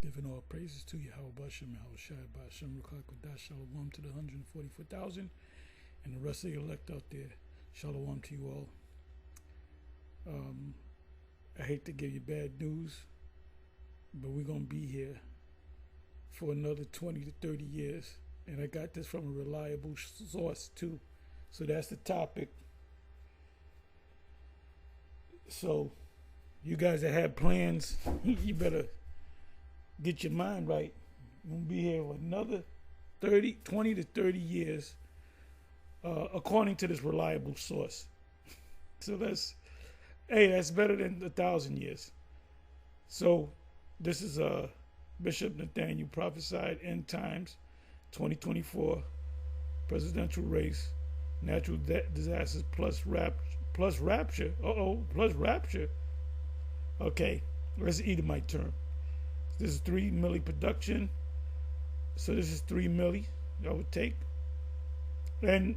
Giving all praises to Yahweh Bashem, Yahweh Shai, Bashem, Ruchak, Kodash, Shalom to the 144,000 and the rest of the elect out there. Shalom to you all. I hate to give you bad news, but we're going to be here for another 20 to 30 years. And I got this from a reliable source too. So that's the topic. So you guys that have plans, you better get your mind right. We'll be here for another 20 to 30 years, according to this reliable source. So that's better than 1,000 years. So this is Bishop Nathaniel prophesied end times, 2024, presidential race, natural disasters plus rapture. Plus rapture. Okay, let's Edomite term. This is 3 milli production. So this is 3 milli I would take. And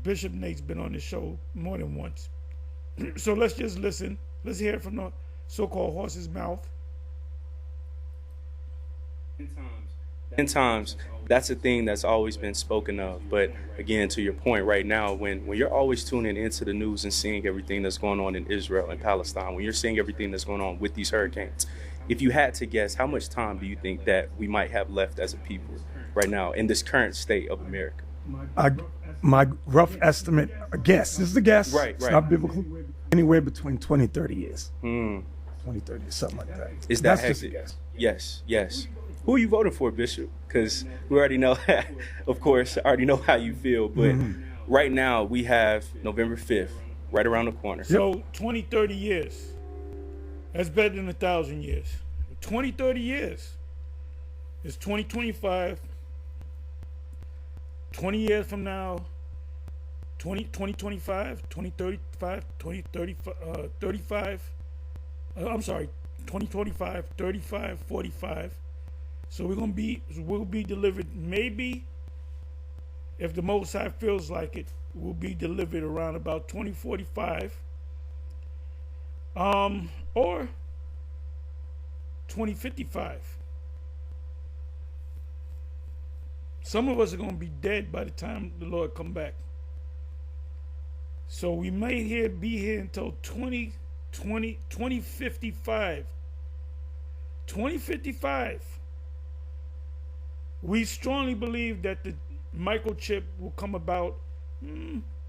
Bishop Nate's been on the show more than once. So let's just listen. Let's hear it from the so-called horse's mouth. In times, that's a thing that's always been spoken of. But again, to your point right now, when you're always tuning into the news and seeing everything that's going on in Israel and Palestine, when you're seeing everything that's going on with these hurricanes, if you had to guess, how much time do you think that we might have left as a people right now in this current state of America? My rough estimate, a guess, this is a guess, right. It's not biblical, anywhere between 20 and 30 years. 20, 30, something like that. Is that That's just a hectic? guess. Yes. Who are you voting for, Bishop? Because we already know, of course, I already know how you feel. But right now, we have November 5th, right around the corner. So 20, 30 years. That's better than 1,000 years. 20, 30 years. It's 2025. 20 years from now, 2025, 2035, 35. I'm sorry, 2025, 35, 45. So we'll be delivered, maybe, if the Most High feels like it, we'll be delivered around about 2045. Or 2055. Some of us are going to be dead by the time the Lord come back. So we may be here until 2055. 2055. We strongly believe that the microchip will come about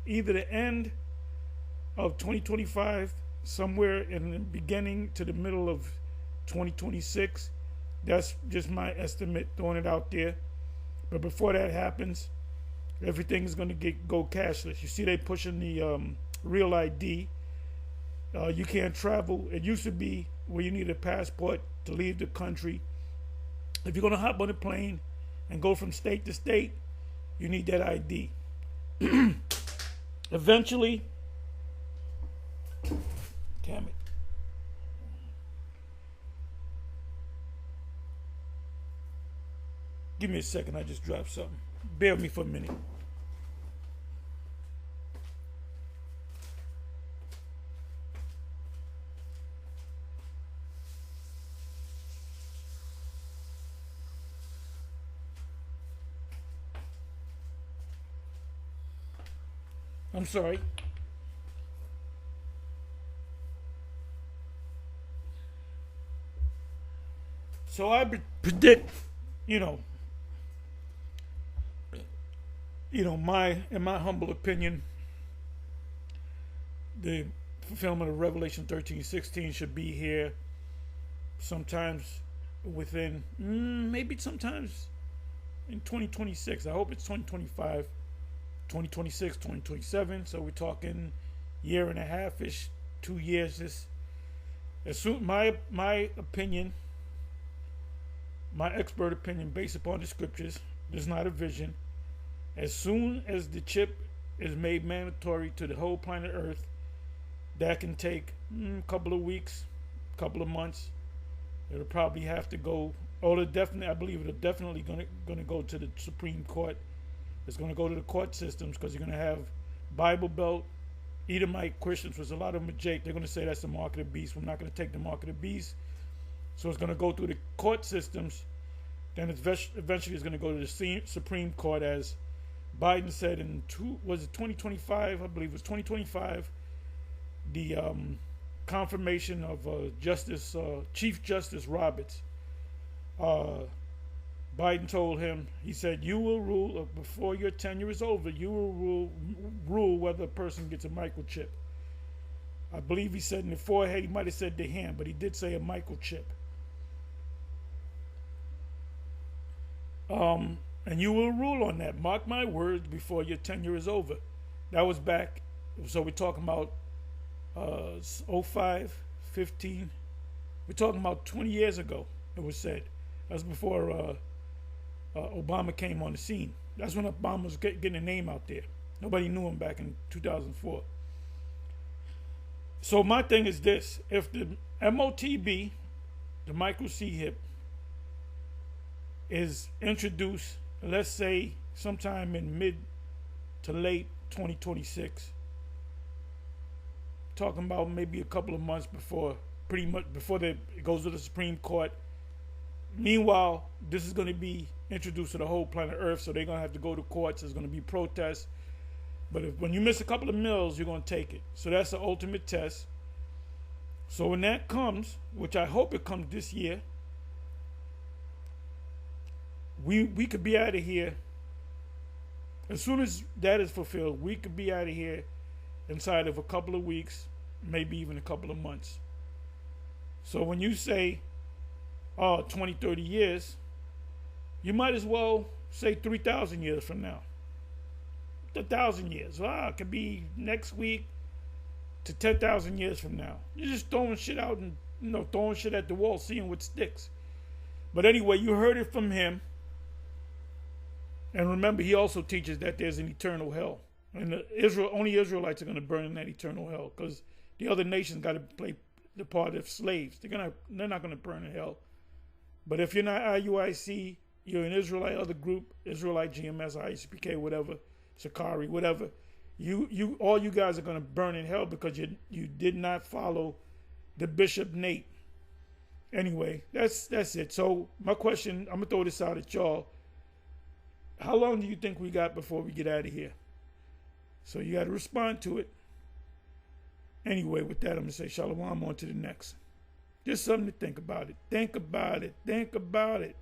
either the end of 2025, somewhere in the beginning to the middle of 2026. That's just my estimate, throwing it out there. But before that happens, everything is going to go cashless. You see, they pushing the Real ID. You can't travel. It used to be where you need a passport to leave the country. If you're going to hop on a plane and go from state to state, you need that ID. Eventually, damn it. Give me a second, I just dropped something. Bear with me for a minute. I'm sorry. So I predict, in my humble opinion, the fulfillment of Revelation 13:16 should be here sometimes within, maybe sometimes in 2026. I hope it's 2025, 2026, 2027. So we're talking year and a half-ish, 2 years. My opinion, my expert opinion based upon the scriptures, there's not a vision. As soon as the chip is made mandatory to the whole planet Earth, that can take a couple of weeks, couple of months. It'll probably have to go. I believe it'll definitely going to go to the Supreme Court. It's going to go to the court systems because you're going to have Bible Belt, Edomite Christians, which a lot of them are Jake. They're going to say that's the mark of the beast. We're not going to take the mark of the beast. So it's going to go through the court systems. Then eventually it's going to go to the Supreme Court, as Biden said in 2025? I believe it was 2025. The confirmation of Chief Justice Roberts. Biden told him, he said, you will rule, before your tenure is over, you will rule whether a person gets a microchip. I believe he said in the forehead, he might have said the hand, but he did say a microchip. And you will rule on that. Mark my words, before your tenure is over. That was back, so we're talking about 05, 15. We're talking about 20 years ago, it was said. That's before Obama came on the scene. That's when Obama was getting a name out there. Nobody knew him back in 2004. So my thing is this: if the MOTB, the micro C-HIP, is introduced, let's say sometime in mid to late 2026, talking about maybe a couple of months before, pretty much before it goes to the Supreme Court. Meanwhile, this is going to be introduced to the whole planet Earth, so they're going to have to go to courts. There's going to be protests. But when you miss a couple of meals, you're going to take it. So that's the ultimate test. So when that comes, which I hope it comes this year, we could be out of here. As soon as that is fulfilled, we could be out of here inside of a couple of weeks, maybe even a couple of months. So when you say, 20, 30 years, you might as well say 3,000 years from now. 1,000 years. It could be next week to 10,000 years from now. You're just throwing shit out and throwing shit at the wall, seeing what sticks. But anyway, you heard it from him. And remember, he also teaches that there's an eternal hell. And only Israelites are going to burn in that eternal hell, because the other nations got to play the part of slaves. They're not going to burn in hell. But if you're not IUIC, you're an Israelite other group, Israelite GMS, ISPK, whatever, Sakari, whatever, all you guys are going to burn in hell because you did not follow the Bishop Nate. Anyway, that's it. So my question, I'm going to throw this out at y'all. How long do you think we got before we get out of here? So you got to respond to it. Anyway, with that, I'm going to say shalom, on to the next. Just something to think about it. Think about it. Think about it.